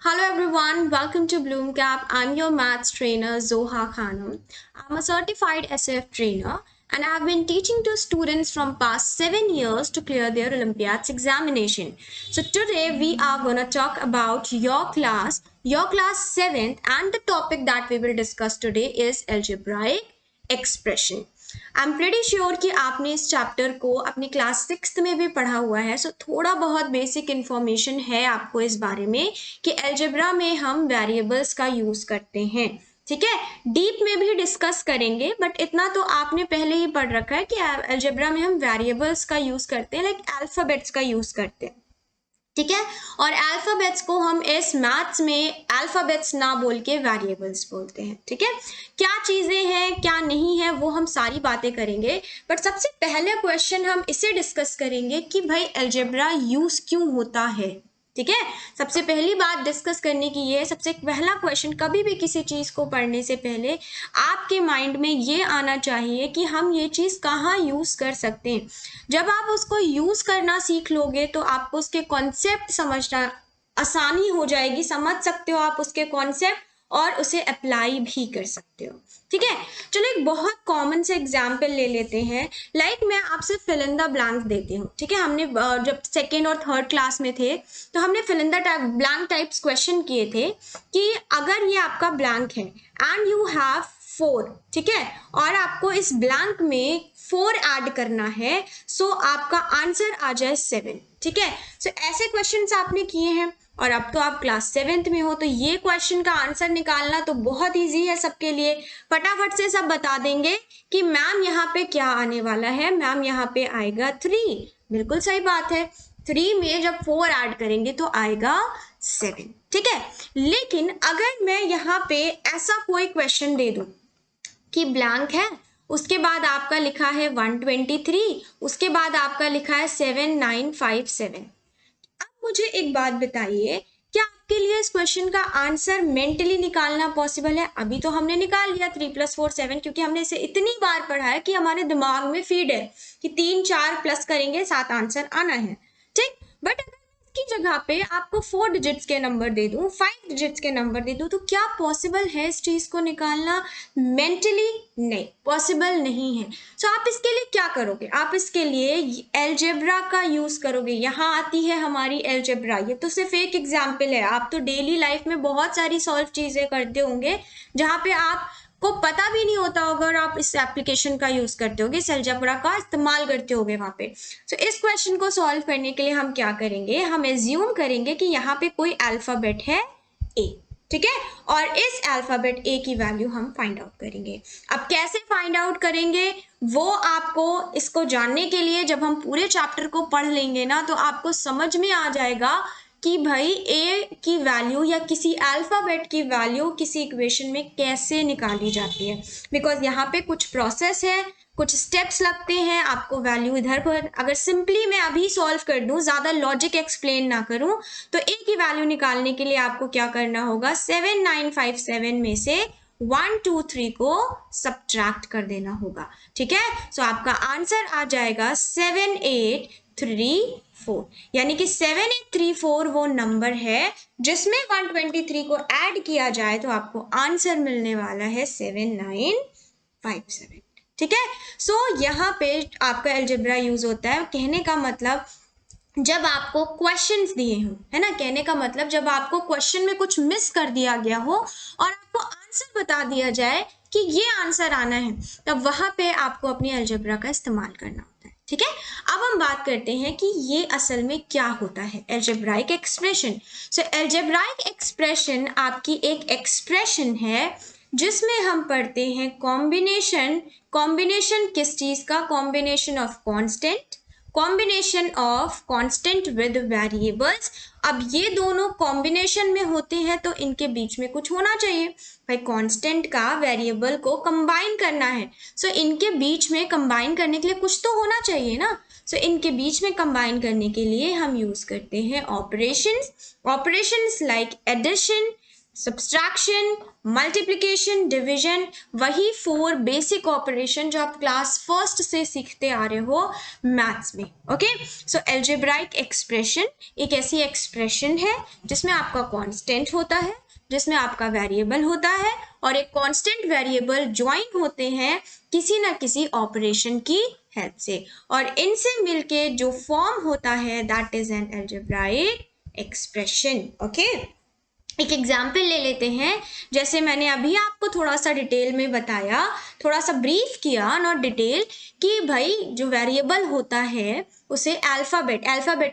Hello everyone, welcome to Bloomcap. I'm your maths trainer Zoha Khanum. I'm a certified SF trainer and I've been teaching to students from past 7 years to clear their Olympiads examination. So today we are going to talk about your class 7th, and the topic that we will discuss today is algebraic expression. I am pretty sure कि आपने इस chapter को अपनी class 6th में भी पढ़ा हुआ है, सो थोड़ा बहुत बेसिक इन्फॉर्मेशन है आपको इस बारे में कि अलजेब्रा में हम वेरिएबल्स का यूज करते हैं. ठीक है, डीप में भी डिस्कस करेंगे बट इतना तो आपने पहले ही पढ़ रखा है कि अलजेब्रा में हम वेरिएबल्स का यूज करते हैं, लाइक अल्फाबेट्स का यूज करते हैं. ठीक है, और अल्फाबेट्स को हम इस मैथ्स में अल्फाबेट्स ना बोल के वेरिएबल्स बोलते हैं. ठीक है, क्या चीजें हैं क्या नहीं है वो हम सारी बातें करेंगे, बट सबसे पहले क्वेश्चन हम इसे डिस्कस करेंगे कि भाई अलजेब्रा यूज क्यों होता है. ठीक है, सबसे पहली बात डिस्कस करने की ये, सबसे पहला क्वेश्चन कभी भी किसी चीज को पढ़ने से पहले आपके माइंड में ये आना चाहिए कि हम ये चीज कहाँ यूज कर सकते हैं. जब आप उसको यूज करना सीख लोगे तो आपको उसके कॉन्सेप्ट समझना आसानी हो जाएगी, समझ सकते हो आप उसके कॉन्सेप्ट और उसे अप्लाई भी कर सकते हो. ठीक है, चलो एक बहुत कॉमन से एग्जाम्पल ले लेते हैं. लाइक मैं आपसे फिल इन द ब्लैंक देती हूँ. ठीक है, हमने जब सेकेंड और थर्ड क्लास में थे तो हमने fill in the blank types question किए थे कि अगर ये आपका ब्लैंक है एंड यू हैव 4, ठीक है, और आपको इस ब्लैंक में 4 ऐड करना है, सो आपका आंसर आ जाए 7. ठीक है, सो ऐसे क्वेश्चंस आपने किए हैं और अब तो आप क्लास 7th में हो, तो ये क्वेश्चन का आंसर निकालना तो बहुत इजी है सबके लिए. फटाफट से सब बता देंगे कि मैम यहाँ पे क्या आने वाला है. मैम यहाँ पे आएगा 3. बिल्कुल सही बात है, 3 में जब 4 ऐड करेंगे तो आएगा 7. ठीक है, लेकिन अगर मैं यहाँ पे ऐसा कोई क्वेश्चन दे दूं कि ब्लैंक है, उसके बाद आपका लिखा है 123, उसके बाद आपका लिखा है 7957. अब मुझे एक बात बताइए, क्या आपके लिए इस क्वेश्चन का आंसर मेंटली निकालना पॉसिबल है? अभी तो हमने निकाल लिया 3 + 4 7, क्योंकि हमने इसे इतनी बार पढ़ा है कि हमारे दिमाग में फीड है कि 3 4 प्लस करेंगे 7 आंसर आना है. ठीक, बट अगर की जगह पे आपको 4 डिजिट्स के नंबर दे दूं, 5 डिजिट्स के नंबर दे दूं, तो क्या पॉसिबल है इस चीज को निकालना मेंटली? नहीं, पॉसिबल नहीं है. सो आप इसके लिए क्या करोगे? आप इसके लिए अलजेब्रा का यूज करोगे. यहाँ आती है हमारी अलजेब्रा. ये तो सिर्फ एक एग्जाम्पल है, आप तो डेली लाइफ में बहुत सारी सॉल्व चीजें करते होंगे जहाँ पे आप को पता भी नहीं होता होगा और आप इस एप्लीकेशन का यूज करते होगे, इस अलजेब्रा का इस्तेमाल करते होगे वहां पे. सो इस क्वेश्चन को सॉल्व करने के लिए हम क्या करेंगे, हम एज्यूम करेंगे कि यहाँ पे कोई अल्फाबेट है ए. ठीक है, और इस अल्फाबेट ए की वैल्यू हम फाइंड आउट करेंगे. अब कैसे फाइंड आउट करेंगे वो आपको इसको जानने के लिए जब हम पूरे चैप्टर को पढ़ लेंगे ना, तो आपको समझ में आ जाएगा कि भाई ए की वैल्यू या किसी अल्फाबेट की वैल्यू किसी इक्वेशन में कैसे निकाली जाती है. बिकॉज यहाँ पे कुछ प्रोसेस है, कुछ स्टेप्स लगते हैं, आपको वैल्यू इधर पर, अगर सिंपली मैं अभी सॉल्व कर दूं, ज्यादा लॉजिक एक्सप्लेन ना करूं, तो ए की वैल्यू निकालने के लिए आपको क्या करना होगा, 7957 में से 1 2 3 को सब्ट्रैक्ट कर देना होगा. ठीक है, सो आपका आंसर आ जाएगा 7834, यानी कि 7834 वो नंबर है जिसमें 123 को ऐड किया जाए तो आपको आंसर मिलने वाला है 7957. ठीक है, सो यहाँ पे आपका अलजेब्रा यूज होता है. कहने का मतलब जब आपको क्वेश्चंस दिए हो, है ना, कहने का मतलब जब आपको क्वेश्चन में कुछ मिस कर दिया गया हो और आपको आंसर बता दिया जाए कि ये आंसर आना है, तब वहां पे आपको अपनी अलजेब्रा का इस्तेमाल करना होता है. ठीक है, अब हम बात करते हैं कि ये असल में क्या होता है अलजेब्राइक एक्सप्रेशन. सो अलजेब्राइक एक्सप्रेशन आपकी एक एक्सप्रेशन है जिसमें हम पढ़ते हैं कॉम्बिनेशन. कॉम्बिनेशन किस चीज का? Combination of constant, combination of constant with variables. अब ये दोनों कॉम्बिनेशन में होते हैं तो इनके बीच में कुछ होना चाहिए. भाई कांस्टेंट का वेरिएबल को कंबाइन करना है, सो इनके बीच में कंबाइन करने के लिए कुछ तो होना चाहिए ना. सो इनके बीच में कंबाइन करने के लिए हम यूज करते हैं operations. Operations like addition, subtraction, multiplication, division, वही 4 बेसिक ऑपरेशन जो आप क्लास फर्स्ट से सीखते आ रहे हो मैथ्स में। ओके, सो एल्जेब्राइक एक्सप्रेशन एक ऐसी एक्सप्रेशन है जिसमें आपका कांस्टेंट होता है, जिसमें आपका वेरिएबल होता है और एक कांस्टेंट वेरिएबल ज्वाइन होते हैं किसी ना किसी ऑपरेशन की हेल्प से, और इनसे मिलके जो फॉर्म होता है that is an algebraic expression. Okay, एक एग्जाम्पल ले लेते हैं। जैसे मैंने अभी आपको थोड़ा सा डिटेल में बताया, थोड़ा सा ब्रीफ किया, नॉट डिटेल, कि भाई जो वेरिएबल होता है उसे अल्फ़ाबेट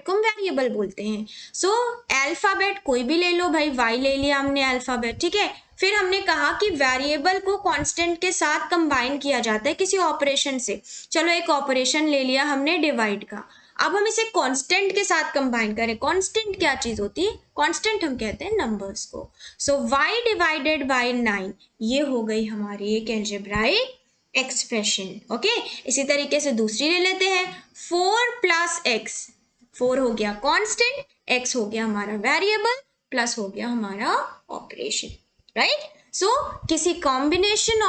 को हम वेरिएबल बोलते हैं। सो अल्फ़ाबेट कोई भी ले लो भाई, वाई ले लिया हमने अल्फ़ाबेट, ठीक है। फिर हमने कहा कि वेरिएबल को कांस्टेंट के साथ कंबाइन किया जाता है किसी ऑपरेशन से। चलो एक ऑपरेशन ले लिया हमने डिवाइड का, अब हम इसे कांस्टेंट के साथ कंबाइन करें। कांस्टेंट क्या चीज होती है? कांस्टेंट हम कहते हैं नंबर्स को। सो y डिवाइडेड बाय 9 ये हो गई हमारी एक एल्जेब्राइक एक्सप्रेशन। ओके, इसी तरीके से दूसरी ले लेते हैं, 4 प्लस एक्स, 4 हो गया कांस्टेंट, x हो गया हमारा वेरिएबल, प्लस हो गया हमारा ऑपरेशन, राइट। So किसी combination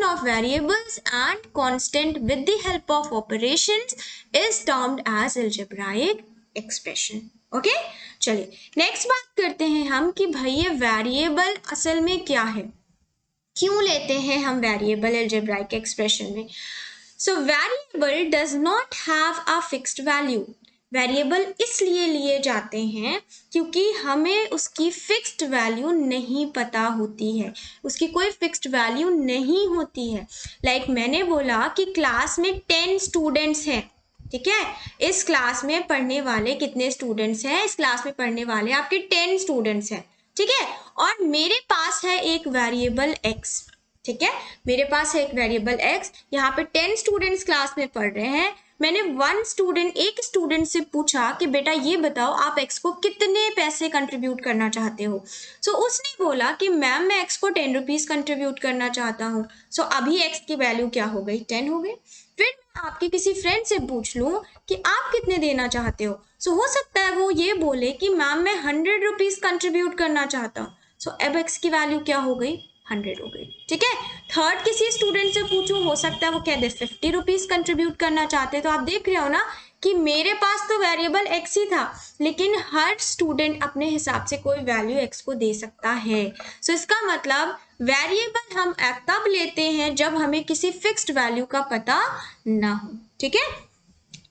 of variables and constant with the help of operations is termed as algebraic expression. Okay, चलिए नेक्स्ट बात करते हैं हम कि भाई ये वेरिएबल असल में क्या है, क्यों लेते हैं हम वेरिएबल algebraic expression में। So variable does not have a fixed value. Variable इसलिए लिए जाते हैं क्योंकि हमें उसकी फिक्स्ड वैल्यू नहीं पता होती है, उसकी कोई फिक्स्ड वैल्यू नहीं होती है। लाइक मैंने बोला कि क्लास में 10 स्टूडेंट्स हैं, ठीक है। इस क्लास में पढ़ने वाले कितने स्टूडेंट्स हैं? इस क्लास में पढ़ने वाले आपके 10 स्टूडेंट्स हैं, ठीक है। और मेरे पास है एक वेरिएबल x, ठीक है, मेरे पास है एक वेरिएबल x। यहाँ पे 10 स्टूडेंट्स क्लास में पढ़ रहे हैं। मैंने एक स्टूडेंट से पूछा कि बेटा ये बताओ आप x को कितने पैसे कंट्रीब्यूट करना चाहते हो। सो उसने बोला कि मैम मैं x को 10 रुपीज़ कंट्रीब्यूट करना चाहता हूँ। सो अभी x की वैल्यू क्या हो गई? 10 हो गई। फिर मैं आपके किसी फ्रेंड से पूछ लूँ कि आप कितने देना चाहते हो। सो हो सकता है वो ये बोले कि मैम मैं 100 रुपीज़ कंट्रीब्यूट करना चाहता हूँ। सो अब x की वैल्यू क्या हो गई? 100 हो गई, ठीक है। थर्ड किसी स्टूडेंट से पूछूं, हो सकता है वो कह दे 50 रुपीज़ कंट्रीब्यूट करना चाहते। तो आप देख रहे हो ना कि मेरे पास तो वेरिएबल x ही था, लेकिन हर स्टूडेंट अपने हिसाब से कोई वैल्यू x को दे सकता है। सो इसका मतलब वेरिएबल हम तब लेते हैं जब हमें किसी फिक्स्ड वैल्यू का पता ना हो, ठीक है।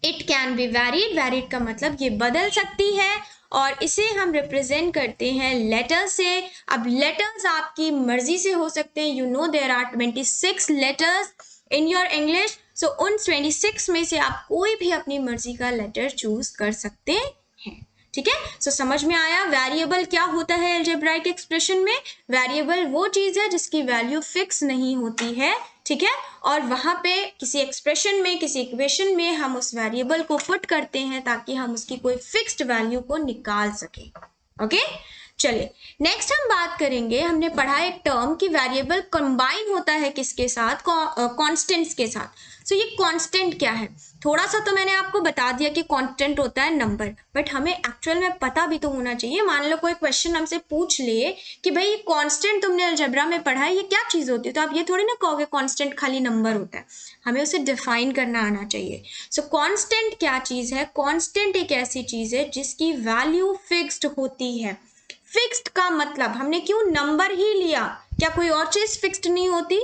इट कैन बी वैरिड का मतलब ये बदल सकती है, और इसे हम रिप्रेजेंट करते हैं लेटर से। अब लेटर्स आपकी मर्जी से हो सकते हैं, you know there are 26 letters in your English. So उन 26 में से आप कोई भी अपनी मर्जी का लेटर चूज कर सकते हैं, ठीक है। सो समझ में आया वेरिएबल क्या होता है एल्जेब्राइक एक्सप्रेशन में। वेरिएबल वो चीज है जिसकी वैल्यू फिक्स नहीं होती है, ठीक है, और वहां पे किसी एक्सप्रेशन में, किसी इक्वेशन में हम उस वेरिएबल को पुट करते हैं ताकि हम उसकी कोई फिक्स्ड वैल्यू को निकाल सकें। ओके, चलिए नेक्स्ट हम बात करेंगे। हमने पढ़ा एक टर्म कि वेरिएबल कंबाइन होता है किसके साथ? कांस्टेंट्स के साथ। सो ये कांस्टेंट क्या है? थोड़ा सा तो मैंने आपको बता दिया कि कांस्टेंट होता है नंबर, बट हमें एक्चुअल में पता भी तो होना चाहिए। मान लो कोई क्वेश्चन हमसे पूछ ले कि भाई कांस्टेंट तुमने अलजेब्रा में पढ़ा है, ये क्या चीज़ होती है, तो आप ये थोड़ी ना कहोगे कांस्टेंट खाली नंबर होता है, हमें उसे डिफाइन करना आना चाहिए। सो कांस्टेंट क्या चीज़ है? कांस्टेंट एक ऐसी चीज़ है जिसकी वैल्यू फिक्स्ड होती है। फिक्स्ड का मतलब हमने क्यों नंबर ही लिया, क्या कोई और चीज फिक्स्ड नहीं होती?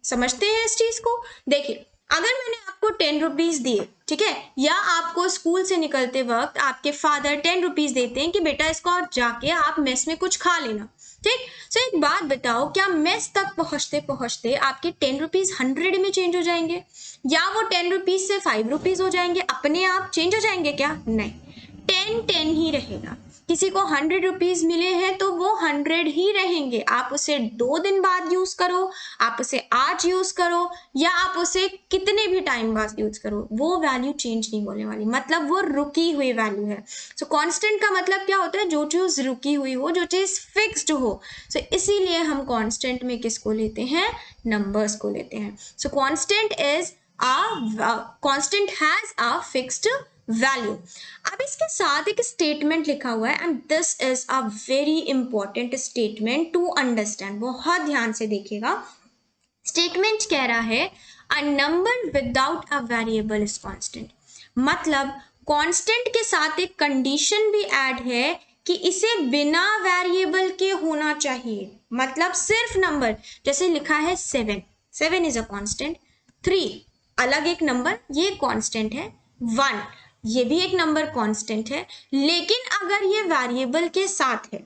समझते हैं इस चीज को। देखिए अगर मैंने आपको 10 रुपीज दिए, ठीक है, या आपको स्कूल से निकलते वक्त आपके फादर 10 रुपीज देते हैं कि बेटा इसको जाके आप मेस में कुछ खा लेना, ठीक। सो एक बात बताओ, क्या मेस तक पहुंचते पहुंचते आपके 10 रुपीज 100 में चेंज हो जाएंगे, या वो 10 रुपीज से 5 रुपीज हो जाएंगे? अपने आप चेंज हो जाएंगे क्या? नहीं, 10 ही रहेगा। किसी को 100 रुपीज मिले हैं तो वो 100 ही रहेंगे। आप उसे 2 दिन बाद यूज करो, आप उसे आज यूज करो, या आप उसे कितने भी टाइम बाद यूज करो, वो वैल्यू चेंज नहीं होने वाली, मतलब वो रुकी हुई वैल्यू है। सो कांस्टेंट का मतलब क्या होता है? जो चीज रुकी हुई हो, जो चीज फिक्स्ड हो। सो इसीलिए हम कांस्टेंट में किसको लेते हैं? नंबर्स को लेते हैं। So constant has a fixed value. अब इसके साथ एक स्टेटमेंट लिखा हुआ है and this is a very important statement to understand, बहुत ध्यान से देखिएगा। स्टेटमेंट कह रहा है a number without a variable is constant, मतलब कांस्टेंट के साथ एक कंडीशन भी ऐड है कि इसे बिना वेरिएबल के होना चाहिए, मतलब सिर्फ नंबर, जैसे लिखा है 7, 7 इज अ कांस्टेंट, 3 अलग एक नंबर ये कांस्टेंट है, 1 ये भी एक नंबर कांस्टेंट है, लेकिन अगर ये वेरिएबल के साथ है,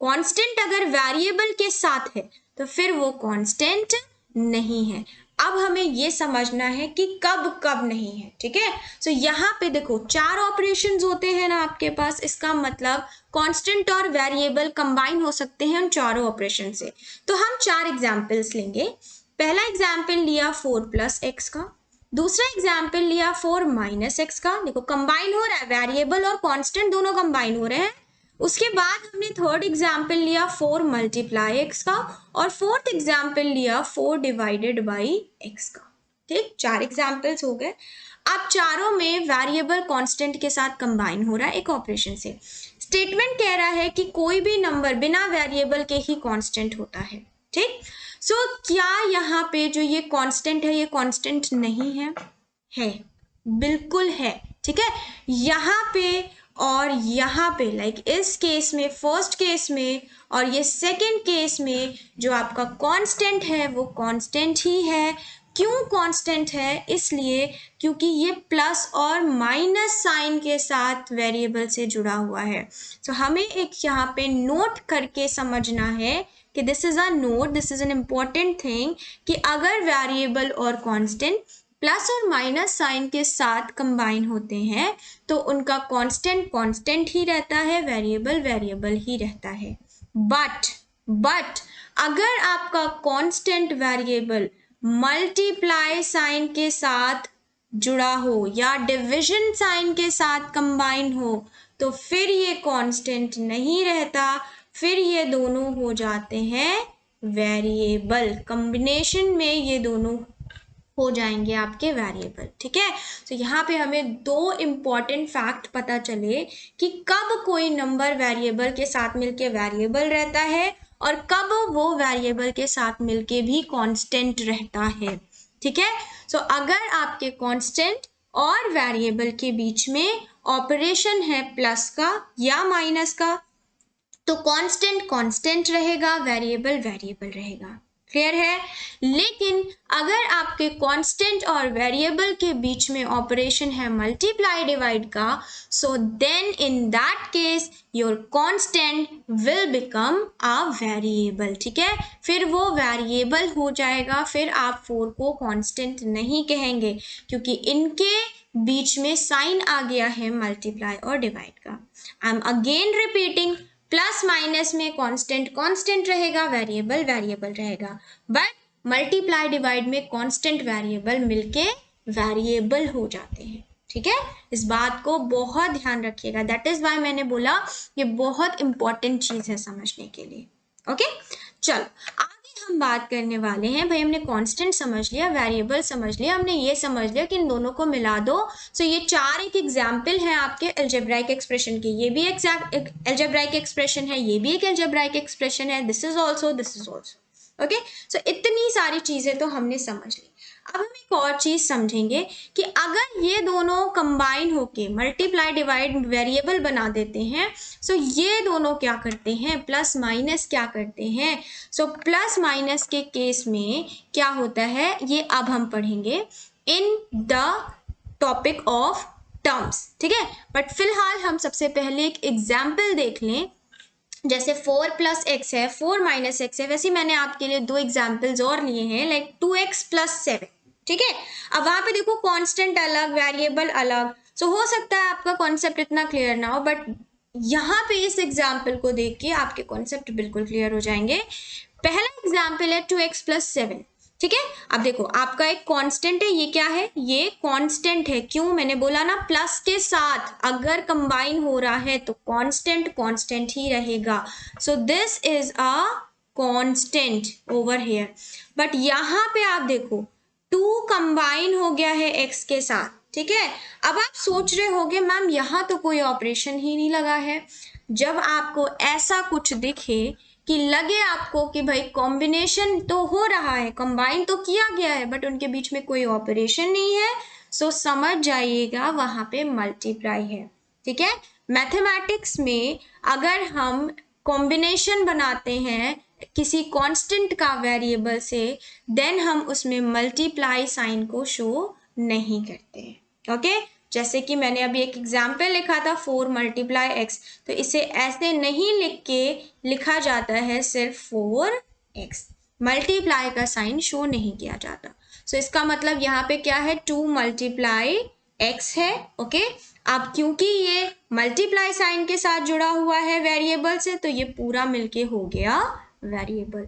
कांस्टेंट अगर वेरिएबल के साथ है तो फिर वो कांस्टेंट नहीं है। अब हमें ये समझना है कि कब कब नहीं है, ठीक है। सो यहाँ पे देखो 4 ऑपरेशंस होते हैं ना आपके पास, इसका मतलब कांस्टेंट और वेरिएबल कंबाइन हो सकते हैं उन चारों ऑपरेशन से। तो हम 4 एग्जांपल्स लेंगे। पहला एग्जांपल लिया 4 प्लस एक्स का, दूसरा एग्जाम्पल लिया 4 माइनस एक्स का, देखो कंबाइन हो रहा है, वेरिएबल और कांस्टेंट दोनों कंबाइन हो रहे हैं। उसके बाद हमने थर्ड एग्जाम्पल लिया 4 मल्टीप्लाई एक्स का, और फोर्थ एग्जाम्पल लिया 4 डिवाइडेड बाई एक्स का। ठीक, 4 एग्जाम्पल्स हो गए। अब चारों में वेरिएबल कांस्टेंट के साथ कंबाइन हो रहा है एक ऑपरेशन से। स्टेटमेंट कह रहा है कि कोई भी नंबर बिना वेरिएबल के ही कांस्टेंट होता है। ठीक, सो क्या यहाँ पे जो ये कांस्टेंट है ये कांस्टेंट नहीं है? है, बिल्कुल है। ठीक है, यहाँ पे और यहाँ पे, लाइक इस केस में, फर्स्ट केस में और ये सेकंड केस में जो आपका कांस्टेंट है वो कांस्टेंट ही है। क्यों कांस्टेंट है? इसलिए क्योंकि ये प्लस और माइनस साइन के साथ वेरिएबल से जुड़ा हुआ है। सो हमें एक यहाँ पे नोट करके समझना है कि this is a note, this is an important thing, कि अगर वेरिएबल और कांस्टेंट प्लस और माइनस साइन के साथ कंबाइन होते हैं तो उनका कांस्टेंट कांस्टेंट ही रहता है, वेरिएबल वेरिएबल ही रहता है। बट अगर आपका कांस्टेंट वेरिएबल मल्टीप्लाई साइन के साथ जुड़ा हो या डिविजन साइन के साथ कंबाइन हो तो फिर ये कांस्टेंट नहीं रहता, फिर ये दोनों हो जाते हैं वेरिएबल। कॉम्बिनेशन में ये दोनों हो जाएंगे आपके वेरिएबल। ठीक है, तो यहाँ पे हमें 2 इंपॉर्टेंट फैक्ट पता चले कि कब कोई नंबर वेरिएबल के साथ मिलके वेरिएबल रहता है और कब वो वेरिएबल के साथ मिलके भी कांस्टेंट रहता है। ठीक है, सो अगर आपके कांस्टेंट और वेरिएबल के बीच में ऑपरेशन है प्लस का या माइनस का तो कांस्टेंट कांस्टेंट रहेगा, वेरिएबल वेरिएबल रहेगा। क्लियर है? लेकिन अगर आपके कांस्टेंट और वेरिएबल के बीच में ऑपरेशन है मल्टीप्लाई डिवाइड का, so then in that case your constant will become a variable. ठीक है, फिर वो वेरिएबल हो जाएगा, फिर आप 4 को कांस्टेंट नहीं कहेंगे क्योंकि इनके बीच में साइन आ गया है मल्टीप्लाई और डिवाइड का। I am again repeating, plus minus में कांस्टेंट कांस्टेंट रहेगा, वेरिएबल वेरिएबल रहेगा, बट मल्टीप्लाई डिवाइड में कांस्टेंट वेरिएबल मिलके वेरिएबल हो जाते हैं। ठीक है, इस बात को बहुत ध्यान रखिएगा, दैट इज वाई मैंने बोला ये बहुत इंपॉर्टेंट चीज है समझने के लिए। ओके, चलो आगे हम बात करने वाले हैं। भाई हमने कांस्टेंट समझ लिया, वेरिएबल समझ लिया, हमने ये समझ लिया कि इन दोनों को मिला दो। सो ये 4 एक एग्जाम्पल हैं आपके अलजेब्राइक एक्सप्रेशन के। ये भी एक अलजेब्राइक एक्सप्रेशन है, ये भी एक अलजेब्राइक एक्सप्रेशन है, this is also, this is also. Okay, so इतनी सारी चीजें तो हमने समझ ली। अब हम एक और चीज समझेंगे कि अगर ये दोनों कंबाइन होके मल्टीप्लाई डिवाइड वेरिएबल बना देते हैं, सो ये दोनों क्या करते हैं, प्लस माइनस क्या करते हैं। सो प्लस माइनस के केस में क्या होता है ये अब हम पढ़ेंगे in the topic of terms. ठीक है, बट फिलहाल हम सबसे पहले एक एग्जाम्पल देख लें। जैसे 4 प्लस एक्स है, 4 माइनस एक्स है, वैसे मैंने आपके लिए 2 एग्जाम्पल्स और लिए हैं, लाइक 2x प्लस 7। ठीक है, अब वहां पे देखो कांस्टेंट अलग, वेरिएबल अलग, सो हो सकता है आपका कॉन्सेप्ट इतना क्लियर ना हो, बट यहाँ पे इस एग्जाम्पल को देख के आपके कॉन्सेप्ट बिल्कुल क्लियर हो जाएंगे। पहला एग्जाम्पल है 2x प्लस 7। ठीक है, अब देखो आपका एक कांस्टेंट है, ये क्या है, ये कांस्टेंट है। क्यों? मैंने बोला ना प्लस के साथ अगर कंबाइन हो रहा है तो कांस्टेंट कांस्टेंट ही रहेगा। So this is a constant over here. But यहाँ पे आप देखो 2 कंबाइन हो गया है x के साथ, ठीक है। अब आप सोच रहे होगे मैम यहाँ तो कोई ऑपरेशन ही नहीं लगा है। जब आपको ऐसा कुछ दिखे कि लगे आपको कि भाई कॉम्बिनेशन तो हो रहा है, कंबाइन तो किया गया है, बट उनके बीच में कोई ऑपरेशन नहीं है, सो समझ जाइएगा वहां पे मल्टीप्लाई है। ठीक है। मैथमेटिक्स में अगर हम कॉम्बिनेशन बनाते हैं किसी कांस्टेंट का वेरिएबल से, देन हम उसमें मल्टीप्लाई साइन को शो नहीं करते हैं। ओके, जैसे कि मैंने अभी एक एग्जाम्पल लिखा था 4 मल्टीप्लाई एक्स, तो इसे ऐसे नहीं लिख के लिखा जाता है सिर्फ 4x, मल्टीप्लाई का साइन शो नहीं किया जाता। सो इसका मतलब यहाँ पे क्या है, 2 मल्टीप्लाई x है। ओके, अब क्योंकि ये मल्टीप्लाई साइन के साथ जुड़ा हुआ है वेरिएबल से, तो ये पूरा मिलके हो गया वेरिएबल,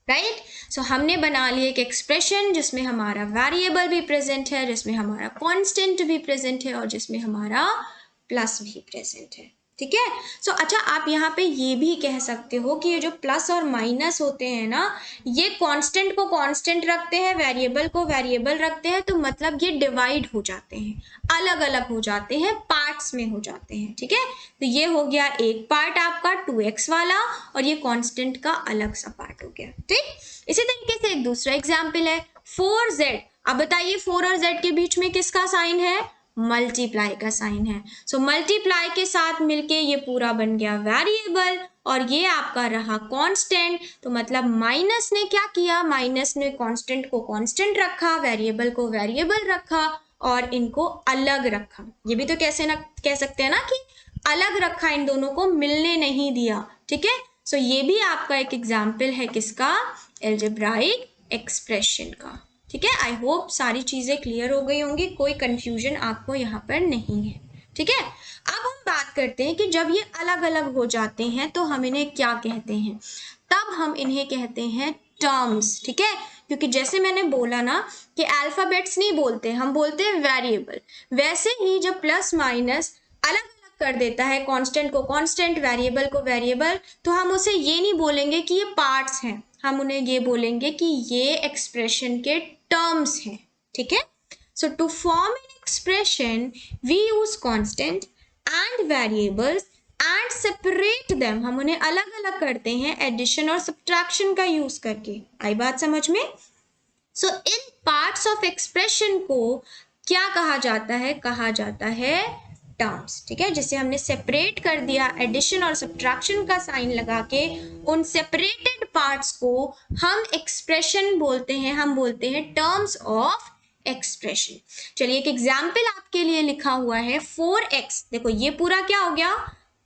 राइट। सो हमने बना लिया एक एक्सप्रेशन जिसमें हमारा वेरिएबल भी प्रेजेंट है, जिसमें हमारा कांस्टेंट भी प्रेजेंट है और जिसमें हमारा प्लस भी प्रेजेंट है। ठीक है। सो अच्छा, आप यहाँ पे ये भी कह सकते हो कि ये जो प्लस और माइनस होते हैं ना, ये कांस्टेंट को कांस्टेंट रखते हैं, वेरिएबल को वेरिएबल रखते हैं, तो मतलब ये डिवाइड हो जाते हैं, अलग अलग हो जाते हैं, पार्ट्स में हो जाते हैं। ठीक है। तो ये हो गया एक पार्ट आपका 2x वाला, और ये कांस्टेंट का अलग सा पार्ट हो गया। ठीक। इसी तरीके से एक दूसरा एग्जाम्पल है 4z। अब बताइए 4 और z के बीच में किसका साइन है, मल्टीप्लाई का साइन है। सो मल्टीप्लाई के साथ मिलके ये पूरा बन गया वेरिएबल, और ये आपका रहा कांस्टेंट। तो मतलब माइनस ने क्या किया, माइनस ने कांस्टेंट को कांस्टेंट रखा, वेरिएबल को वेरिएबल रखा, और इनको अलग रखा। ये भी तो कैसे ना कह सकते हैं ना कि अलग रखा, इन दोनों को मिलने नहीं दिया। ठीक है। सो ये भी आपका एक एग्जाम्पल है किसका, अलजेब्राइक एक्सप्रेशन का। ठीक है। आई होप सारी चीजें क्लियर हो गई होंगी, कोई कंफ्यूजन आपको यहाँ पर नहीं है। ठीक है। अब हम बात करते हैं कि जब ये अलग अलग हो जाते हैं तो हम इन्हें क्या कहते हैं, तब हम इन्हें कहते हैं टर्म्स। ठीक है। क्योंकि जैसे मैंने बोला ना कि अल्फाबेट्स नहीं बोलते, हम बोलते हैं वेरिएबल, वैसे ही जब प्लस माइनस अलग अलग कर देता है, कांस्टेंट को कांस्टेंट, वेरिएबल को वेरिएबल, तो हम उसे ये नहीं बोलेंगे कि ये पार्ट्स हैं, हम उन्हें ये बोलेंगे कि ये एक्सप्रेशन के टर्म्स हैं। ठीक है। So to form an expression we use constant and variables and separate them, हम उन्हें अलग अलग करते हैं एडिशन और सब्ट्रैक्शन का यूज करके। आई बात समझ में। सो इन पार्ट्स ऑफ एक्सप्रेशन को क्या कहा जाता है, कहा जाता है टर्म्स। ठीक है। जिसे हमने सेपरेट कर दिया एडिशन और सब्ट्रैक्शन का साइन लगा के, उन सेपरेटेड पार्ट्स को हम एक्सप्रेशन बोलते हैं, हम बोलते हैं टर्म्स ऑफ एक्सप्रेशन। चलिए एक एग्जाम्पल आपके लिए लिखा हुआ है 4x। देखो ये पूरा क्या हो गया,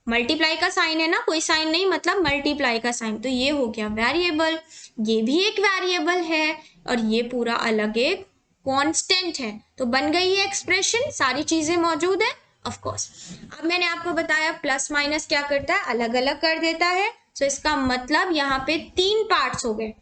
मल्टीप्लाई का साइन है ना, कोई साइन नहीं, मतलब मल्टीप्लाई का साइन, तो ये हो गया वेरिएबल, ये भी एक वेरिएबल है, और ये पूरा अलग एक कांस्टेंट है। तो बन गई है एक्सप्रेशन, सारी चीजें मौजूद है ऑफ कोर्स। अब मैंने आपको बताया प्लस माइनस क्या करता है, अलग अलग कर देता है। सो इसका मतलब यहाँ पे 3 पार्ट्स हो गए।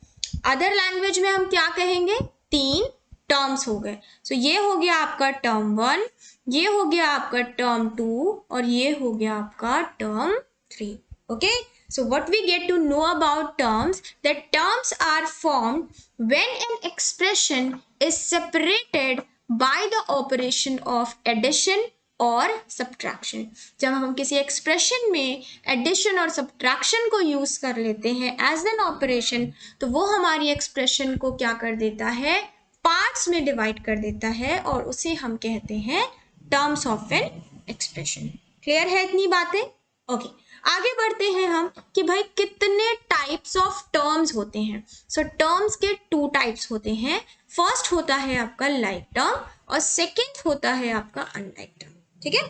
अदर लैंग्वेज में हम क्या कहेंगे, 3 टर्म्स हो गए। सो ये हो गया आपका टर्म 1, ये हो गया आपका टर्म 2, और ये हो गया आपका term 3। Okay. So what we get to know about terms, that terms are formed when an expression is separated by the operation of addition और subtraction। जब हम किसी एक्सप्रेशन में एडिशन और सब्ट्रैक्शन को यूज कर लेते हैं एज एन ऑपरेशन, तो वो हमारी एक्सप्रेशन को क्या कर देता है, पार्ट्स में डिवाइड कर देता है, और उसे हम कहते हैं terms of an expression. Clear है इतनी बातें। ओके। आगे बढ़ते हैं हम कि भाई कितने टाइप्स ऑफ टर्म्स होते हैं। सो टर्म्स के 2 टाइप्स होते हैं। फर्स्ट होता है आपका लाइक टर्म, और सेकंड होता है आपका अनलाइक टर्म। ठीक है।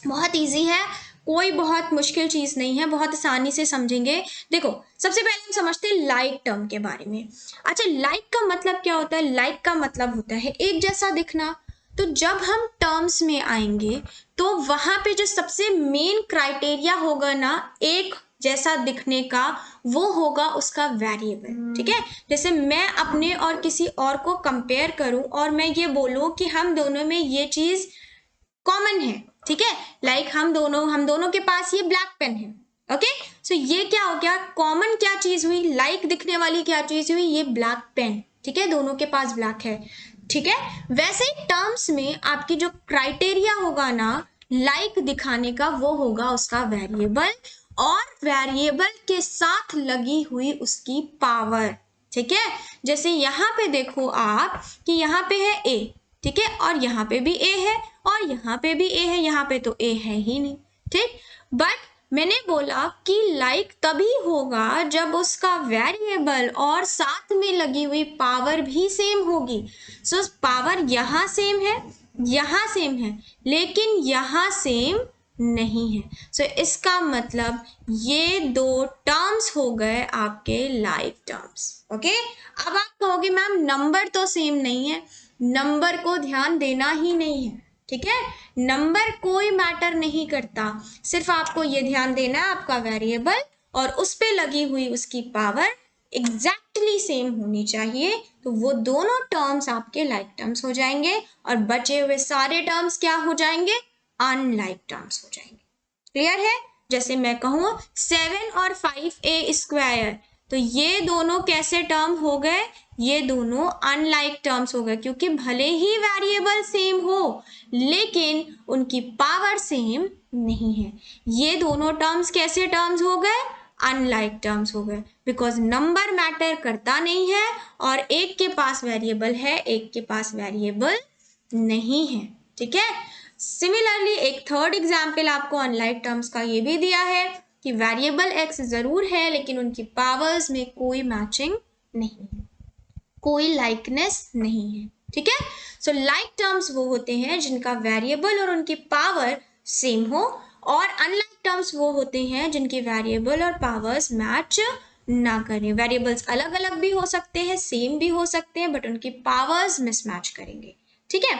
बहुत इजी है, कोई बहुत मुश्किल चीज नहीं है, बहुत आसानी से समझेंगे। देखो सबसे पहले हम समझते हैं लाइक टर्म के बारे में। अच्छा, लाइक का मतलब क्या होता है, लाइक का मतलब होता है एक जैसा दिखना। तो जब हम टर्म्स में आएंगे तो वहां पे जो सबसे मेन क्राइटेरिया होगा ना एक जैसा दिखने का, वो होगा उसका वेरिएबल। ठीक है। जैसे मैं अपने और किसी और को कंपेयर करूं और मैं ये बोलूं कि हम दोनों में ये चीज कॉमन है। ठीक है। लाइक हम दोनों के पास ये ब्लैक पेन है। ओके। सो ये क्या हो गया, कॉमन क्या चीज हुई, लाइक दिखने वाली क्या चीज हुई, ये ब्लैक पेन। ठीक है, दोनों के पास ब्लैक है। ठीक है। वैसे ही टर्म्स में आपकी जो क्राइटेरिया होगा ना लाइक दिखाने का, वो होगा उसका वेरिएबल और वेरिएबल के साथ लगी हुई उसकी पावर। ठीक है, जैसे यहाँ पे देखो आप कि यहाँ पे है a, ठीक है, और यहाँ पे भी a है और यहाँ पे भी a है, यहाँ पे तो a है ही नहीं। ठीक, बट मैंने बोला कि लाइक तभी होगा जब उसका वेरिएबल और साथ में लगी हुई पावर भी सेम होगी। सो पावर यहाँ सेम है, यहाँ सेम है, लेकिन यहाँ सेम नहीं है। सो इसका मतलब ये दो टर्म्स हो गए आपके लाइक टर्म्स। ओके, अब आप कहोगे मैम नंबर तो सेम नहीं है, नंबर को ध्यान देना ही नहीं है। ठीक है, नंबर कोई मैटर नहीं करता, सिर्फ आपको ये ध्यान देना है आपका वेरिएबल और उस पे लगी हुई उसकी पावर एग्जैक्टली सेम होनी चाहिए, तो वो दोनों टर्म्स आपके लाइक टर्म्स हो जाएंगे और बचे हुए सारे टर्म्स क्या हो जाएंगे, अनलाइक टर्म्स हो जाएंगे। क्लियर है? जैसे मैं कहूँ 7 और 5a स्क्वायर, तो ये दोनों कैसे टर्म हो गए, ये दोनों अनलाइक टर्म्स हो गए, क्योंकि भले ही वेरिएबल सेम हो लेकिन उनकी पावर सेम नहीं है। ये दोनों टर्म्स कैसे टर्म्स हो गए, अनलाइक टर्म्स हो गए, बिकॉज नंबर मैटर करता नहीं है और एक के पास वेरिएबल है, एक के पास वेरिएबल नहीं है। ठीक है, सिमिलरली एक थर्ड एग्जाम्पल आपको अनलाइक टर्म्स का ये भी दिया है कि वेरिएबल एक्स जरूर है लेकिन उनकी पावर्स में कोई मैचिंग नहीं है, कोई लाइकनेस नहीं है। ठीक है, सो लाइक टर्म्स वो होते हैं जिनका वेरिएबल और उनकी पावर सेम हो, और अनलाइक टर्म्स वो होते हैं जिनकी वेरिएबल और पावर्स मैच ना करें। वेरिएबल्स अलग अलग भी हो सकते हैं, सेम भी हो सकते हैं, बट उनकी पावर्स मिसमैच करेंगे। ठीक है,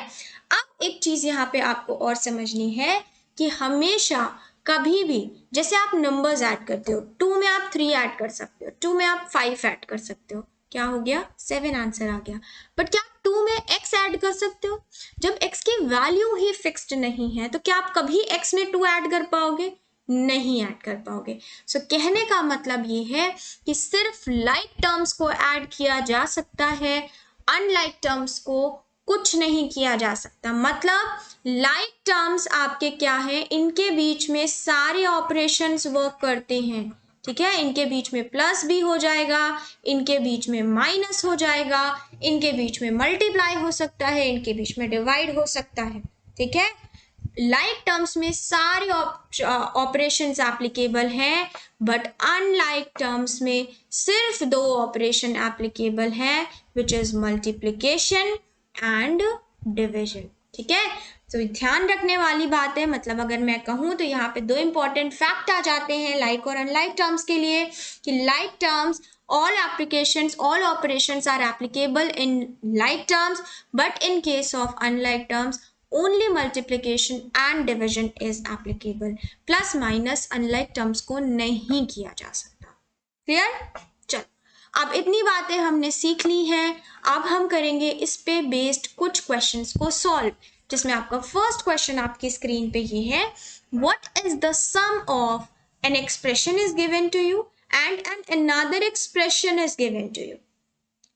अब एक चीज यहाँ पे आपको और समझनी है कि हमेशा कभी भी जैसे आप नंबर्स ऐड करते हो, 2 में आप 3 ऐड कर सकते हो, 2 में आप 5 ऐड कर सकते हो, क्या हो गया 7 आंसर आ गया। बट क्या आप 2 में x ऐड कर सकते हो? जब x की वैल्यू ही फिक्स्ड नहीं है तो क्या आप कभी x में 2 ऐड कर पाओगे? नहीं ऐड कर पाओगे। सो कहने का मतलब ये है कि सिर्फ लाइक टर्म्स को ऐड किया जा सकता है, अनलाइक टर्म्स को कुछ नहीं किया जा सकता। मतलब लाइक टर्म्स आपके क्या है, इनके बीच में सारे ऑपरेशंस वर्क करते हैं। ठीक है, इनके बीच में प्लस भी हो जाएगा, इनके बीच में माइनस हो जाएगा, इनके बीच में मल्टीप्लाई हो सकता है, इनके बीच में डिवाइड हो सकता है। ठीक है, लाइक टर्म्स में सारे ऑपरेशंस एप्लीकेबल हैं, बट अनलाइक टर्म्स में सिर्फ 2 ऑपरेशन एप्लीकेबल हैं, which is multiplication and division. ठीक है, तो ध्यान रखने वाली बात है। मतलब अगर मैं कहूँ तो यहाँ पे 2 इंपॉर्टेंट फैक्ट आ जाते हैं लाइक और अनलाइक टर्म्स के लिए कि like terms all applications, all operations are applicable in like terms, but in case of unlike terms only multiplication and division is applicable. plus minus unlike terms को नहीं किया जा सकता। क्लियर? चलो, अब इतनी बातें हमने सीख ली हैं, अब हम करेंगे इस पे बेस्ड कुछ क्वेश्चंस को सॉल्व, जिसमें आपका फर्स्ट क्वेश्चन आपकी स्क्रीन पे ये है, what is the sum of an expression is given to you and another expression is given to you.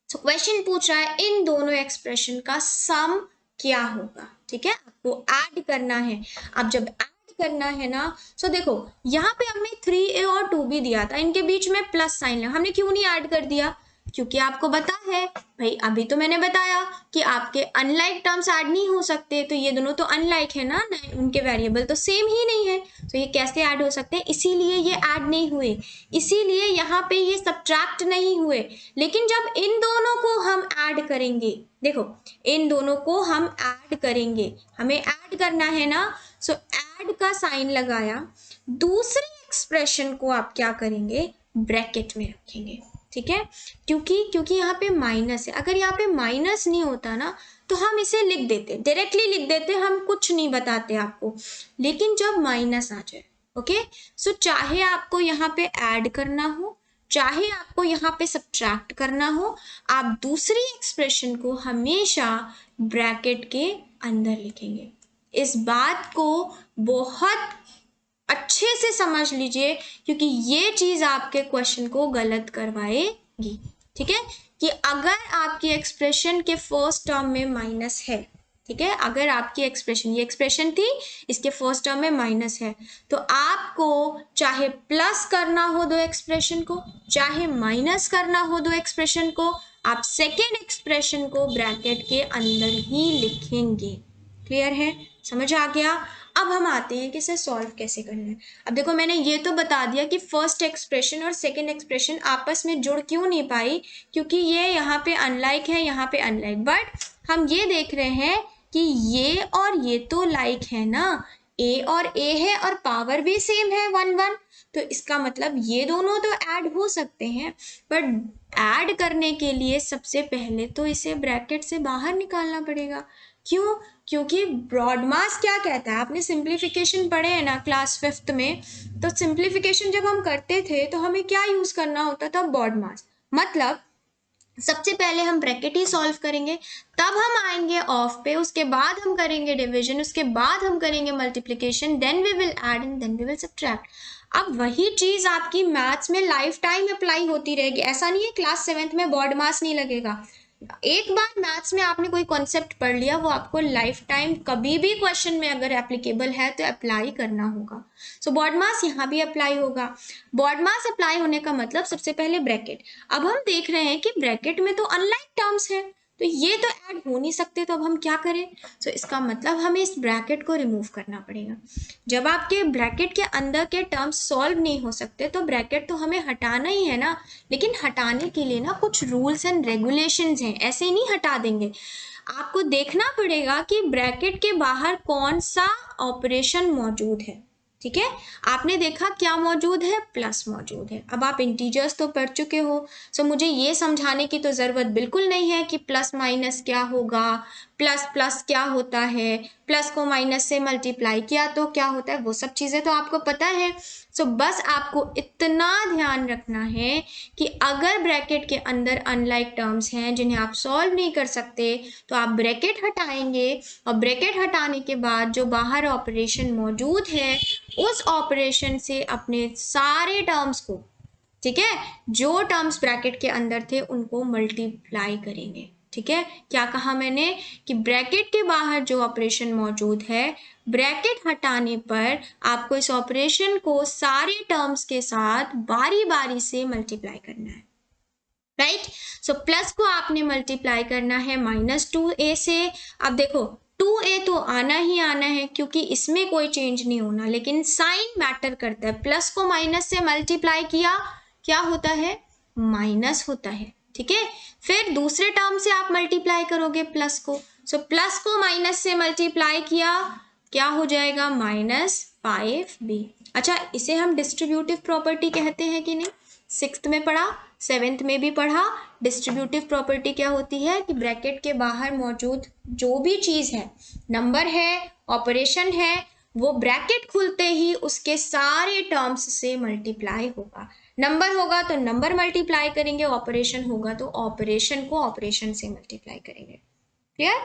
So question पूछ रहा है इन दोनों एक्सप्रेशन का सम क्या होगा। ठीक है, आपको ऐड करना है। अब जब ऐड करना है ना, सो देखो यहाँ पे हमें 3a और 2b दिया था, इनके बीच में प्लस साइन है, हमने क्यों नहीं ऐड कर दिया? क्योंकि आपको पता है भाई, अभी तो मैंने बताया कि आपके अनलाइक टर्म्स ऐड नहीं हो सकते, तो ये दोनों तो अनलाइक है ना, उनके वेरिएबल तो सेम ही नहीं है, तो ये कैसे ऐड हो सकते हैं? इसीलिए ये ऐड नहीं हुए, इसीलिए यहाँ पे ये सब्ट्रैक्ट नहीं हुए। लेकिन जब इन दोनों को हम ऐड करेंगे, देखो इन दोनों को हम ऐड करेंगे, हमें ऐड करना है ना, सो ऐड का साइन लगाया, दूसरे एक्सप्रेशन को आप क्या करेंगे, ब्रैकेट में रखेंगे। ठीक है, क्योंकि यहाँ पे माइनस है, अगर यहाँ पे माइनस नहीं होता ना तो हम इसे लिख देते, डायरेक्टली लिख देते, हम कुछ नहीं बताते आपको, लेकिन जब माइनस आ जाए, ओके, सो चाहे आपको यहाँ पे ऐड करना हो, चाहे आपको यहाँ पे सब्ट्रैक्ट करना हो, आप दूसरी एक्सप्रेशन को हमेशा ब्रैकेट के अंदर लिखेंगे। इस बात को बहुत अच्छे से समझ लीजिए, क्योंकि ये चीज आपके क्वेश्चन को गलत करवाएगी। ठीक है, कि अगर आपकी एक्सप्रेशन के फर्स्ट टर्म में माइनस है, ठीक है, अगर आपकी एक्सप्रेशन, ये एक्सप्रेशन थी, इसके फर्स्ट टर्म में माइनस है, तो आपको चाहे प्लस करना हो दो एक्सप्रेशन को, चाहे माइनस करना हो दो एक्सप्रेशन को, आप सेकेंड एक्सप्रेशन को ब्रैकेट के अंदर ही लिखेंगे। क्लियर है, समझ आ गया। अब हम आते हैं कि इसे सॉल्व कैसे करना है। अब देखो मैंने ये तो बता दिया कि फर्स्ट एक्सप्रेशन और सेकेंड एक्सप्रेशन आपस में जुड़ क्यों नहीं पाई, क्योंकि ये यहाँ पे अनलाइक है, यहाँ पे अनलाइक, बट हम ये देख रहे हैं कि ये और ये तो लाइक है ना, ए और ए है और पावर भी सेम है 1 1, तो इसका मतलब ये दोनों तो ऐड हो सकते हैं, बट ऐड करने के लिए सबसे पहले तो इसे ब्रैकेट से बाहर निकालना पड़ेगा। क्यों? क्योंकि ब्रॉडमास क्या कहता है, आपने सिंप्लीफिकेशन पढ़े है ना क्लास 5th में, तो सिंप्लीफिकेशन जब हम करते थे तो हमें क्या यूज करना होता था, ब्रॉडमास। मतलब सबसे पहले हम ब्रैकेट ही सॉल्व करेंगे, तब हम आएंगे ऑफ पे, उसके बाद हम करेंगे डिवीजन, उसके बाद हम करेंगे multiplication, then we will add and then we will subtract. अब वही चीज आपकी मैथ्स में लाइफ टाइम अप्लाई होती रहेगी। ऐसा नहीं है क्लास 7th में बोर्ड मास नहीं लगेगा। एक बार मैथ्स में आपने कोई कॉन्सेप्ट पढ़ लिया, वो आपको लाइफ टाइम कभी भी क्वेश्चन में अगर एप्लीकेबल है तो अप्लाई करना होगा। सो बोर्ड मास यहाँ भी अप्लाई होगा। बोर्ड मास अप्लाई होने का मतलब सबसे पहले ब्रैकेट। अब हम देख रहे हैं कि ब्रैकेट में तो अनलाइक टर्म्स है, तो ये तो ऐड हो नहीं सकते, तो अब हम क्या करें। सो इसका मतलब हमें इस ब्रैकेट को रिमूव करना पड़ेगा। जब आपके ब्रैकेट के अंदर के टर्म्स सॉल्व नहीं हो सकते तो ब्रैकेट तो हमें हटाना ही है ना, लेकिन हटाने के लिए ना कुछ रूल्स एंड रेगुलेशंस हैं, ऐसे ही नहीं हटा देंगे। आपको देखना पड़ेगा कि ब्रैकेट के बाहर कौन सा ऑपरेशन मौजूद है। ठीक है, आपने देखा क्या मौजूद है, प्लस मौजूद है। अब आप इंटीजर्स तो पढ़ चुके हो, सो मुझे ये समझाने की तो ज़रूरत बिल्कुल नहीं है कि प्लस माइनस क्या होगा, प्लस प्लस क्या होता है, प्लस को माइनस से मल्टीप्लाई किया तो क्या होता है, वो सब चीज़ें तो आपको पता है। सो बस आपको इतना ध्यान रखना है कि अगर ब्रैकेट के अंदर अनलाइक टर्म्स हैं जिन्हें आप सॉल्व नहीं कर सकते, तो आप ब्रैकेट हटाएंगे, और ब्रैकेट हटाने के बाद जो बाहर ऑपरेशन मौजूद है उस ऑपरेशन से अपने सारे टर्म्स को, ठीक है, जो टर्म्स ब्रैकेट के अंदर थे उनको मल्टीप्लाई करेंगे। ठीक है, क्या कहा मैंने कि ब्रैकेट के बाहर जो ऑपरेशन मौजूद है, ब्रैकेट हटाने पर आपको इस ऑपरेशन को सारे टर्म्स के साथ बारी बारी से मल्टीप्लाई करना है। राइट, सो प्लस को आपने मल्टीप्लाई करना है -2a से। अब देखो 2a तो आना ही आना है क्योंकि इसमें कोई चेंज नहीं होना, लेकिन साइन मैटर करता है। प्लस को माइनस से मल्टीप्लाई किया, क्या होता है, माइनस होता है। ठीक है, फिर दूसरे टर्म से आप मल्टीप्लाई करोगे प्लस को, सो प्लस को माइनस से मल्टीप्लाई किया, क्या हो जाएगा, -5b। अच्छा, इसे हम डिस्ट्रीब्यूटिव प्रॉपर्टी कहते हैं कि नहीं, 6th में पढ़ा, 7th में भी पढ़ा। डिस्ट्रीब्यूटिव प्रॉपर्टी क्या होती है कि ब्रैकेट के बाहर मौजूद जो भी चीज़ है, नंबर है, ऑपरेशन है, वो ब्रैकेट खुलते ही उसके सारे टर्म्स से मल्टीप्लाई होगा। नंबर होगा तो नंबर मल्टीप्लाई करेंगे, ऑपरेशन होगा तो ऑपरेशन को ऑपरेशन से मल्टीप्लाई करेंगे। क्लियर,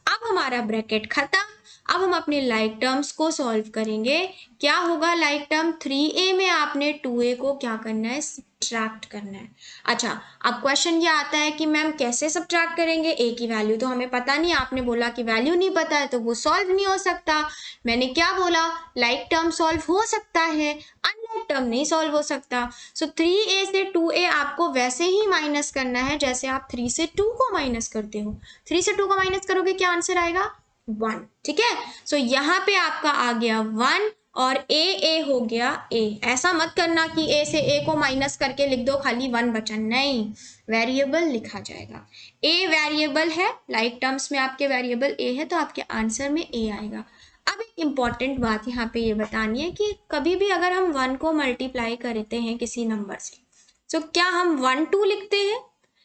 अब हमारा ब्रैकेट खत्म। अब हम अपने लाइक टर्म्स को सॉल्व करेंगे। क्या होगा लाइक टर्म, 3a में आपने 2a को क्या करना है, सब्ट्रैक्ट करना है। अच्छा, अब क्वेश्चन ये आता है कि मैम कैसे सब्ट्रैक्ट करेंगे, a की वैल्यू तो हमें पता नहीं, आपने बोला कि वैल्यू नहीं पता है तो वो सॉल्व नहीं हो सकता। मैंने क्या बोला, लाइक टर्म सॉल्व हो सकता है, अनलाइक टर्म नहीं सॉल्व हो सकता। सो 3a से 2a आपको वैसे ही माइनस करना है जैसे आप 3 से 2 को माइनस करते हो। 3 से 2 को माइनस करोगे, क्या आंसर आएगा, 1। ठीक है, सो यहाँ पे आपका आ गया 1 और a हो गया a। ऐसा मत करना कि a से a को माइनस करके लिख दो, खाली 1 बचा, नहीं, वेरिएबल लिखा जाएगा। a वेरिएबल है, लाइक टर्म्स में आपके वेरिएबल a है, तो आपके आंसर में a आएगा। अब एक इम्पॉर्टेंट बात यहाँ पे ये बतानी है कि कभी भी अगर हम 1 को मल्टीप्लाई करते हैं किसी नंबर से, तो क्या हम 1 2 लिखते हैं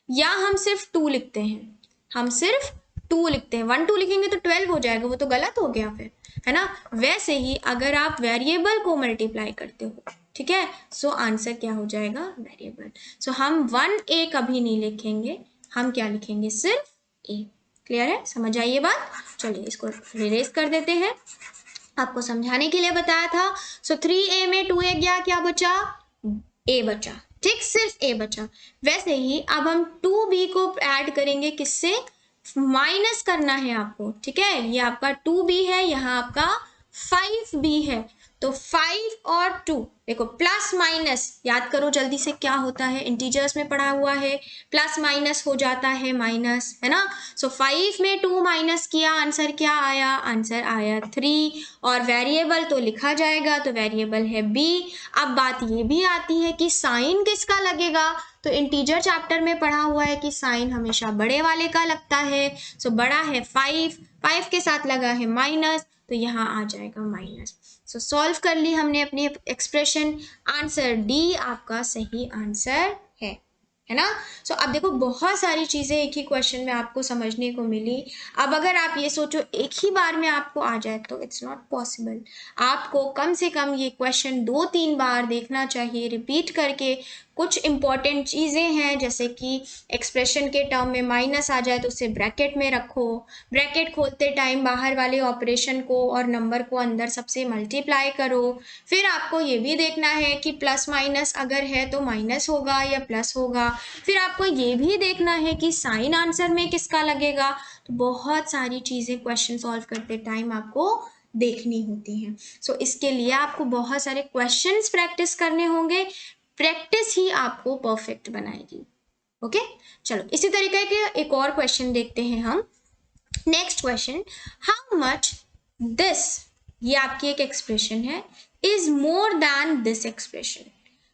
या हम सिर्फ 2 लिखते हैं, हम सिर्फ 2 लिखते हैं। 1 2 लिखेंगे तो 12 हो जाएगा, वो तो गलत हो गया फिर, है ना। वैसे ही अगर आप वेरिएबल को मल्टीप्लाई करते हो, ठीक है, सो आंसर क्या हो जाएगा, वेरिएबल। सो हम 1a कभी नहीं लिखेंगे, हम क्या लिखेंगे, सिर्फ a। क्लियर है, समझ आई ये बात। चलिए इसको इरेज कर देते हैं, आपको समझाने के लिए बताया था। सो 3a में 2a गया, क्या बचा, a बचा। ठीक, सिर्फ ए बचा। वैसे ही अब हम 2b को ऐड करेंगे, किससे, माइनस करना है आपको, ठीक है। ये आपका 2b है, यहाँ आपका 5b है, तो 5 और 2 देखो प्लस माइनस, याद करो जल्दी से क्या होता है, इंटीजर्स में पढ़ा हुआ है, प्लस माइनस हो जाता है माइनस, है ना। सो 5 में 2 माइनस किया, आंसर क्या आया, आंसर आया 3, और वेरिएबल तो लिखा जाएगा, तो वेरिएबल है b। अब बात ये भी आती है कि साइन किसका लगेगा, तो इंटीजर चैप्टर में पढ़ा हुआ है कि साइन हमेशा बड़े वाले का लगता है। सो बड़ा है 5 के साथ लगा है माइनस, तो यहाँ आ जाएगा माइनस। सो सॉल्व कर ली हमने अपनी एक्सप्रेशन, आंसर डी आपका सही आंसर है ना। सो अब देखो बहुत सारी चीजें एक ही क्वेश्चन में आपको समझने को मिली। अब अगर आप ये सोचो एक ही बार में आपको आ जाए तो इट्स नॉट पॉसिबल, आपको कम से कम ये क्वेश्चन 2-3 बार देखना चाहिए रिपीट करके। कुछ इंपॉर्टेंट चीज़ें हैं जैसे कि एक्सप्रेशन के टर्म में माइनस आ जाए तो उसे ब्रैकेट में रखो, ब्रैकेट खोलते टाइम बाहर वाले ऑपरेशन को और नंबर को अंदर सबसे मल्टीप्लाई करो। फिर आपको ये भी देखना है कि प्लस माइनस अगर है तो माइनस होगा या प्लस होगा। फिर आपको ये भी देखना है कि साइन आंसर में किसका लगेगा। तो बहुत सारी चीज़ें क्वेश्चन सॉल्व करते टाइम आपको देखनी होती हैं। सो इसके लिए आपको बहुत सारे क्वेश्चंस प्रैक्टिस करने होंगे, प्रैक्टिस ही आपको परफेक्ट बनाएगी। ओके, चलो इसी तरीके के एक और क्वेश्चन देखते हैं हम। Next question, how much this, ये आपकी एक एक्सप्रेशन है, is more than this expression.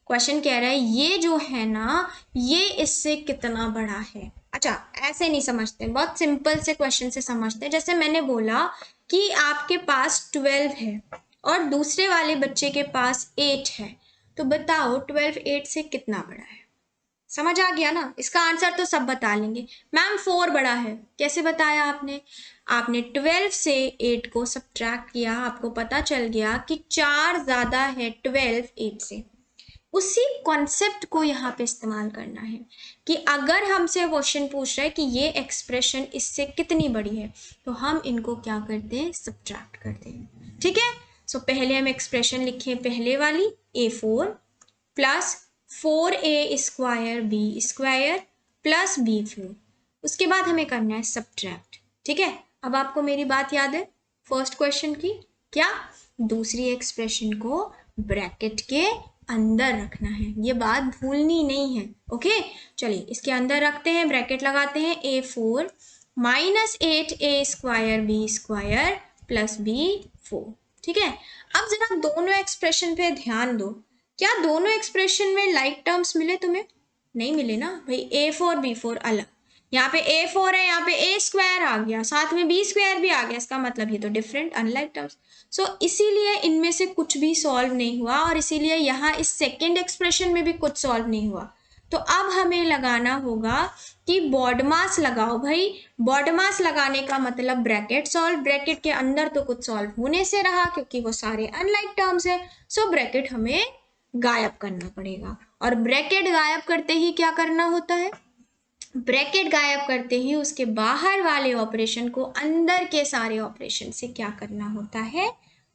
Question कह रहा है ये जो है ना ये इससे कितना बड़ा है। अच्छा ऐसे नहीं समझते, बहुत सिंपल से क्वेश्चन से समझते हैं। जैसे मैंने बोला कि आपके पास 12 है और दूसरे वाले बच्चे के पास 8 है, तो बताओ 12 8 से कितना बड़ा है। समझ आ गया ना, इसका आंसर तो सब बता लेंगे। मैम 4 बड़ा है, कैसे बताया आपने, आपने 12 से 8 को सब्ट्रैक्ट किया, आपको पता चल गया कि 4 ज़्यादा है 12 8 से। उसी कॉन्सेप्ट को यहाँ पे इस्तेमाल करना है कि अगर हमसे क्वेश्चन पूछ रहा है कि ये एक्सप्रेशन इससे कितनी बड़ी है, तो हम इनको क्या करते हैं, सब्ट्रैक्ट करते हैं। ठीक है, सो पहले हम एक्सप्रेशन लिखे, पहले वाली a4 plus 4a square B square plus b4, उसके बाद हमें करना है सब्ट्रैक्ट। ठीक है, अब आपको मेरी बात याद है फर्स्ट क्वेश्चन की, क्या, दूसरी एक्सप्रेशन को ब्रैकेट के अंदर रखना है, ये बात भूलनी नहीं है। ओके, चलिए इसके अंदर रखते हैं, ब्रैकेट लगाते हैं, a4 minus 8a square B square plus b4। ठीक है, अब जरा दोनों एक्सप्रेशन पे ध्यान दो, क्या दोनों एक्सप्रेशन में लाइक टर्म्स मिले तुम्हें, नहीं मिले ना भाई, a4 b4 अलग, यहाँ पे a4 है, यहाँ पे a स्क्वायर आ गया, साथ में b स्क्वायर भी आ गया, इसका मतलब ये तो डिफरेंट अनलाइक टर्म्स। सो इसीलिए इनमें से कुछ भी सॉल्व नहीं हुआ, और इसीलिए यहाँ इस सेकेंड एक्सप्रेशन में भी कुछ सॉल्व नहीं हुआ। तो अब हमें लगाना होगा कि बॉडमास लगाओ भाई, बॉडमास लगाने का मतलब ब्रैकेट सॉल्व, ब्रैकेट के अंदर तो कुछ सॉल्व होने से रहा क्योंकि वो सारे अनलाइक टर्म्स है। सो ब्रैकेट हमें गायब करना पड़ेगा, और ब्रैकेट गायब करते ही क्या करना होता है, ब्रैकेट गायब करते ही उसके बाहर वाले ऑपरेशन को अंदर के सारे ऑपरेशन से क्या करना होता है,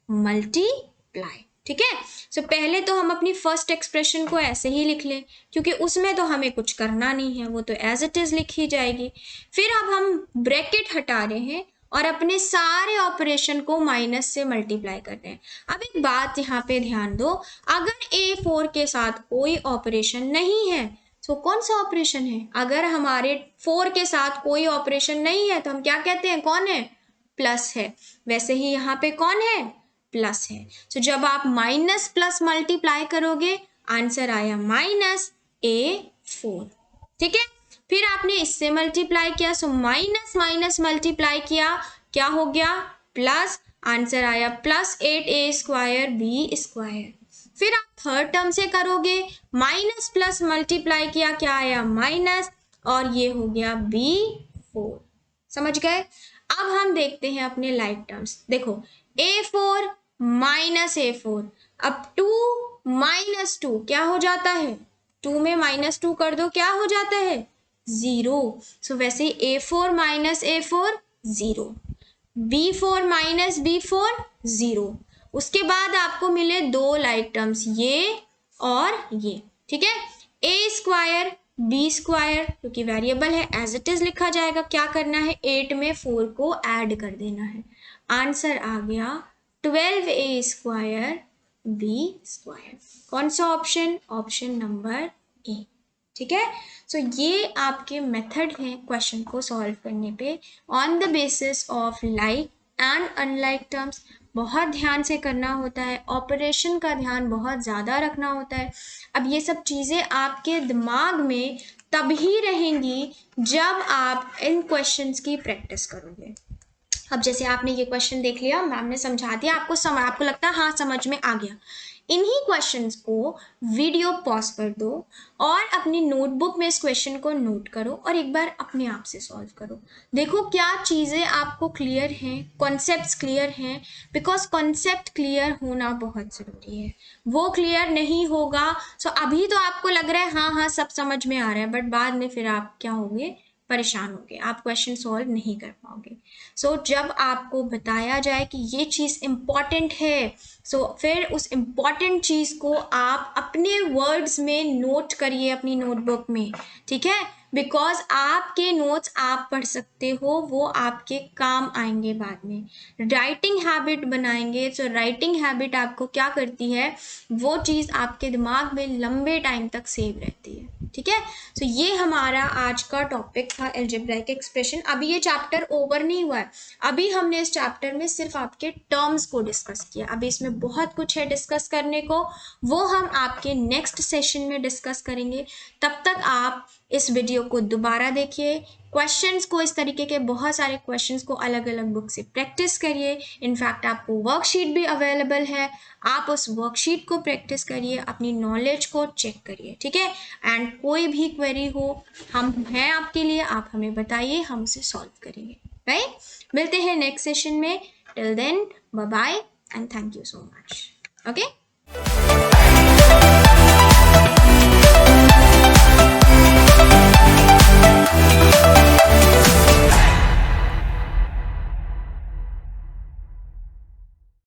मल्टीप्लाई। ठीक है, सो पहले तो हम अपनी फर्स्ट एक्सप्रेशन को ऐसे ही लिख लें क्योंकि उसमें तो हमें कुछ करना नहीं है, वो तो एज इट इज लिखी जाएगी। फिर अब हम ब्रैकेट हटा रहे हैं और अपने सारे ऑपरेशन को माइनस से मल्टीप्लाई करते हैं। अब एक बात यहाँ पे ध्यान दो, अगर a4 के साथ कोई ऑपरेशन नहीं है तो कौन सा ऑपरेशन है, अगर हमारे 4 के साथ कोई ऑपरेशन नहीं है तो हम क्या कहते हैं, कौन है, प्लस है। वैसे ही यहाँ पे कौन है, प्लस है। तो जब आप माइनस प्लस मल्टीप्लाई करोगे आंसर आया माइनस a4। ठीक है, फिर आपने इससे मल्टीप्लाई किया, सो माइनस माइनस मल्टीप्लाई किया, क्या हो गया, प्लस, आंसर आया plus 8a square B square. फिर आप थर्ड टर्म से करोगे, माइनस प्लस मल्टीप्लाई किया, क्या आया, माइनस, और ये हो गया b4। समझ गए। अब हम देखते हैं अपने लाइक टर्म्स, देखो a4 माइनस a4, अब 2 माइनस 2 क्या हो जाता है, 2 में माइनस 2 कर दो, क्या हो जाता है, 0। सो वैसे ही a4 minus a4 0, b4 minus b4 0। उसके बाद आपको मिले दो लाइक टर्म्स, ये और ये। ठीक है, ए स्क्वायर बी स्क्वायर, क्योंकि वेरिएबल है एज इट इज लिखा जाएगा। क्या करना है, 8 में 4 को ऐड कर देना है। आंसर आ गया 12a स्क्वायर बी स्क्वायर। कौन सा ऑप्शन, ऑप्शन नंबर ए। ठीक है, सो ये आपके मेथड हैं क्वेश्चन को सॉल्व करने पे on the basis of like and unlike terms. बहुत ध्यान से करना होता है, ऑपरेशन का ध्यान बहुत ज़्यादा रखना होता है। अब ये सब चीज़ें आपके दिमाग में तभी रहेंगी जब आप इन क्वेश्चंस की प्रैक्टिस करोगे। अब जैसे आपने ये क्वेश्चन देख लिया, मैम ने समझा दिया, आपको लगता है हाँ समझ में आ गया। इन्हीं क्वेश्चंस को वीडियो पॉज कर दो और अपनी नोटबुक में इस क्वेश्चन को नोट करो और एक बार अपने आप से सॉल्व करो। देखो क्या चीज़ें आपको क्लियर हैं, कॉन्सेप्ट्स क्लियर हैं, बिकॉज कॉन्सेप्ट क्लियर होना बहुत ज़रूरी है। वो क्लियर नहीं होगा सो अभी तो आपको लग रहा है हाँ हाँ सब समझ में आ रहा है, बट बाद में फिर आप क्या होंगे, परेशान होगे, आप क्वेश्चन सॉल्व नहीं कर पाओगे। सो जब आपको बताया जाए कि ये चीज़ इम्पॉर्टेंट है, सो फिर उस इम्पॉर्टेंट चीज़ को आप अपने वर्ड्स में नोट करिए अपनी नोटबुक में, ठीक है, बिकॉज आपके नोट्स आप पढ़ सकते हो, वो आपके काम आएंगे बाद में। राइटिंग हैबिट बनाएंगे, सो राइटिंग हैबिट आपको क्या करती है, वो चीज़ आपके दिमाग में लंबे टाइम तक सेव रहती है। ठीक है, सो ये हमारा आज का टॉपिक था अलजेब्राइक एक्सप्रेशन। अभी ये चैप्टर ओवर नहीं हुआ है, अभी हमने इस चैप्टर में सिर्फ आपके टर्म्स को डिस्कस किया। अभी इसमें बहुत कुछ है डिस्कस करने को, वो हम आपके नेक्स्ट सेशन में डिस्कस करेंगे। तब तक आप इस वीडियो को दोबारा देखिए, क्वेश्चंस को, इस तरीके के बहुत सारे क्वेश्चंस को अलग अलग बुक से प्रैक्टिस करिए। इनफैक्ट आपको वर्कशीट भी अवेलेबल है, आप उस वर्कशीट को प्रैक्टिस करिए, अपनी नॉलेज को चेक करिए। ठीक है, एंड कोई भी क्वेरी हो हम हैं आपके लिए, आप हमें बताइए, हम उसे सॉल्व करेंगे। राइट, मिलते हैं नेक्स्ट सेशन में। Till then bye bye and thank you so much. Okay.